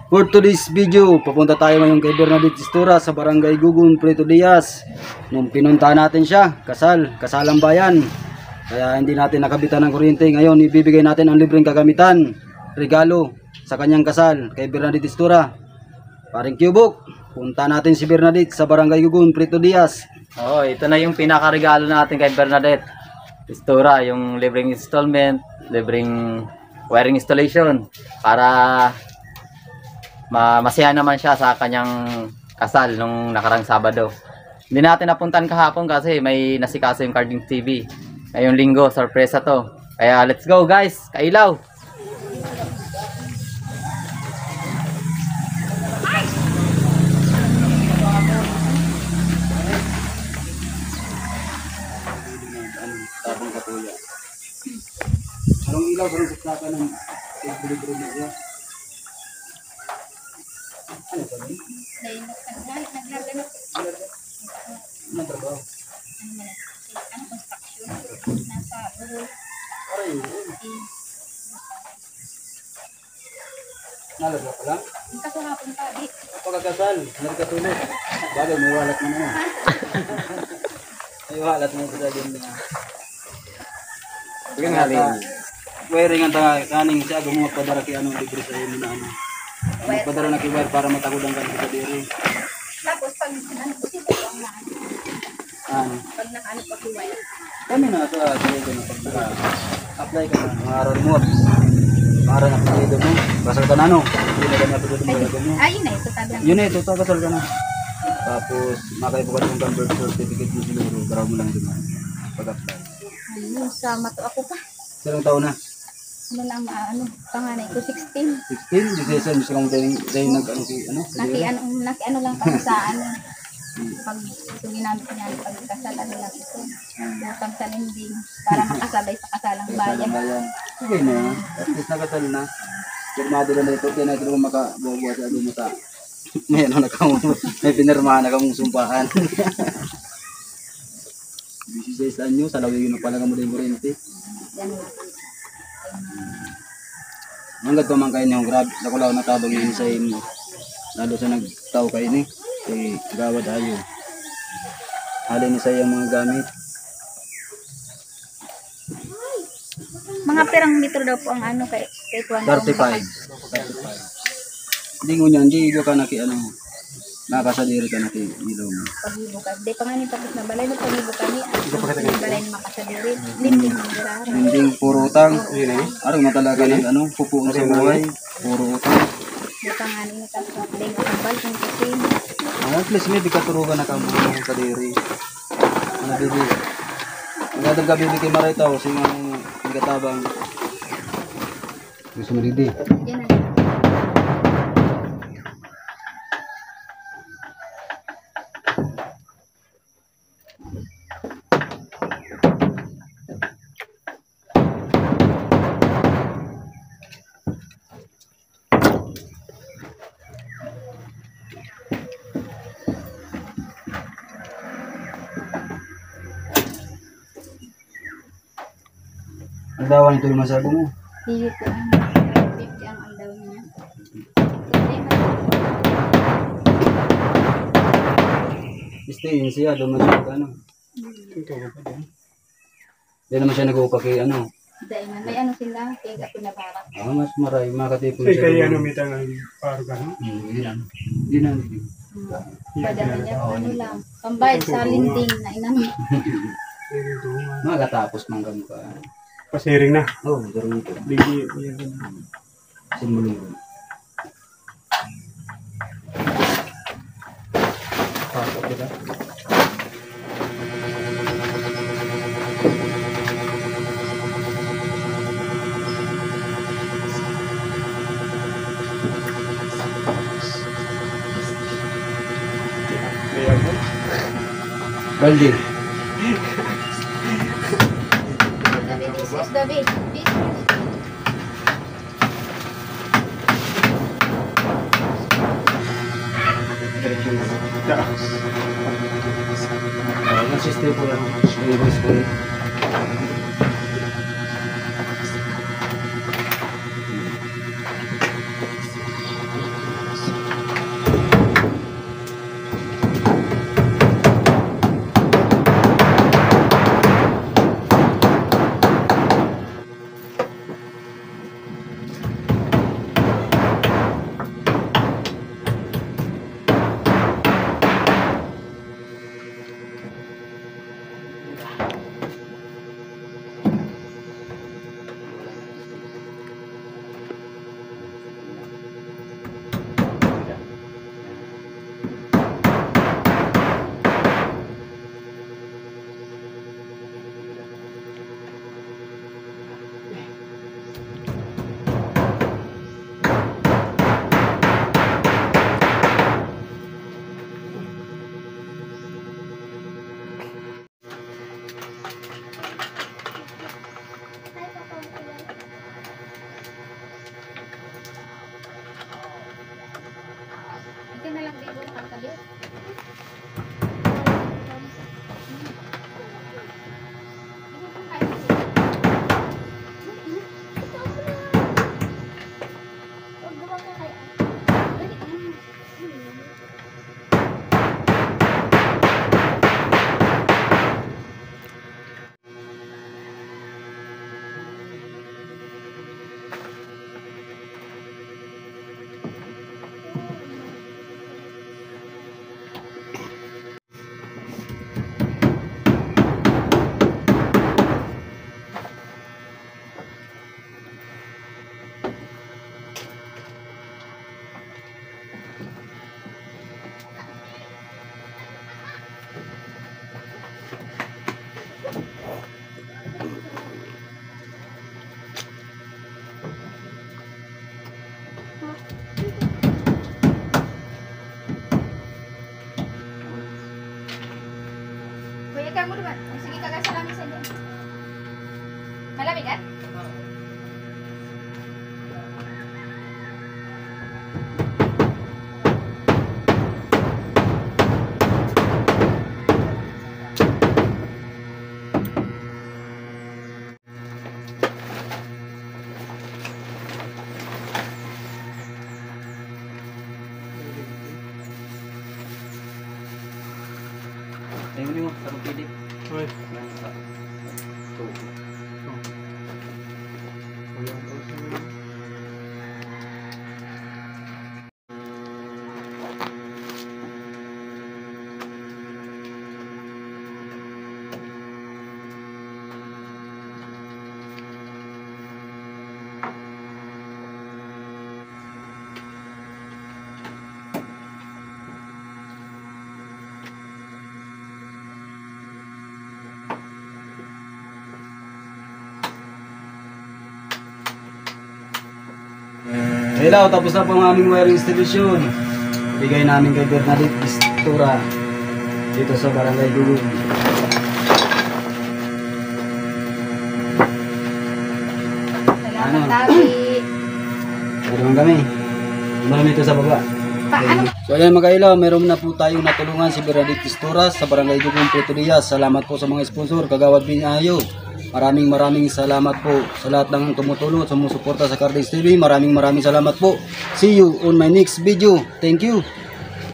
For today's video, papunta tayo ngayon kay Bernadette Istura sa Barangay Gugun, Preto Diaz. Nung pinunta natin siya, kasalang bayan. Kaya hindi natin nakabitan ng kuryente. Ngayon, ibibigay natin ang libreng kagamitan, regalo sa kanyang kasal kay Bernadette Istura. Paring Cubok, punta natin si Bernadette sa Barangay Gugun, Preto Diaz. Oh, ito na yung pinakaregalo natin kay Bernadette Istura, yung libreng installment, libreng wiring installation para masaya naman siya sa kanyang kasal nung nakarang Sabado. Hindi natin napuntan kahapon kasi may nasikaso yung Carding TV. Ngayong linggo, sorpresa to. Kaya let's go guys, kailaw! Anong ilaw sa nagsasakan ng bili-bili na siya? Ano ba yun? Ano trabaho? Ang construction nasa Bohol. Aray, nalagla pa lang? Ang kasahapon pa, di. Pagkakasal, nagkatulog. Bagay, may walat mo naman. May walat mo sa din niya. Sige nga rin. Wiring ang kaning siya, gumawa padara kay anong libre sa iyo na ano. Magpadara na kay wire para matakudan ka sa diri. Tapos pag ano ko sila ang naan. Pag nakaano pa si wire. Kami na sa dito na pag apply ka na mga araw mo. Para na pagdito mo. Kasal ka na no. Hindi na ganyan pagdito mo lagyan mo. Ayun na ito tagang. Yun eh, ito kasal ka na. Tapos makaibukan yung birth certificate mo siguro. Garaw mo lang din pag-apply. Ano sa mato ako pa. Ilang taon na? Ano lang ano panganay ko 16. 16? Di sa gusto kong dahil nag-ano ano? Naki ano lang kasi sa ano. Pag ito ginamit niya pag kasal ano lang ito. Utang sa lending para makasabay sa kasalang bayan. Sige na. At least nakasal na. Firmado na ito. Kaya na ito kung makabuwa sa ano mo sa may ano may pinirmahan na kamong sumpahan. 16 anyo, sa lawin na pala ka mo din kurente. Hanggat pa man kayo niyong grab, nakulaw na tabang yun sa inyo. Lalo sa nagtao kayo ni, kay gawad ayo. Halin ni sa iyong mga gamit. Mga perang metro daw po ang ano kay Tuan. 35. Hindi mo niyan, hindi ka na ki ano. Nakasadiri ka na ki ilaw mo. Paghibo ka. Di pa nga ni tapos na balay na paghibo ka ni. Ang balay na makasadiri. Linding ang dirara. Hindi puro utang. Arang na talaga ng ano, pupuon sa buhay. Puro utang. Di pa nga ni tapos na balay na kambal kung kasi. At least may di katurugan na kamo ng kadiri. Ano bibi? Ang gabi kay Maritaw, singang katabang. Gusto mo didi? Yan na. Ang dawan ito yung masabi mo. Higit ko ang 50 ang aldaw niya. Stay yun siya, duman siya ano. Hindi naman siya nag-uupa kay ano. Dahil man, may ano sila, kaya pinabarak. Mas maray, makatipon Ay, siya. kaya ano may tangang paro ka, no? Hindi na. Padala niya kung ano lang. Pambayad sa linding na inano. Makatapos man kami ka. Pasiring na. Oo, garo ito. Bigi, Simulong. Pasok kita. Baldi. David, Nag-stay po lang. Nag-ibig po. Kuya, ikaw mo naman. Sige, kagat sa lamisa dyan. Malamig at? Ayun mo, sa pagpili. Ay. Ito. Wala ang tao sa Hello, tapos na po ang aming wiring installation. Bigay namin kay Bernadette Istura dito sa Barangay Gugong. Salamat, Tabi. Meron kami. Marami ito sa baba. Paano? So ayan mga ilaw, meron na po tayong natulungan si Bernadette Istura sa Barangay Gugong, Puerto Diaz. Salamat po sa mga sponsor, Kagawad Binayo. Maraming salamat po sa lahat ng tumutulong at sumusuporta sa Cardis TV. Maraming salamat po. See you on my next video. Thank you.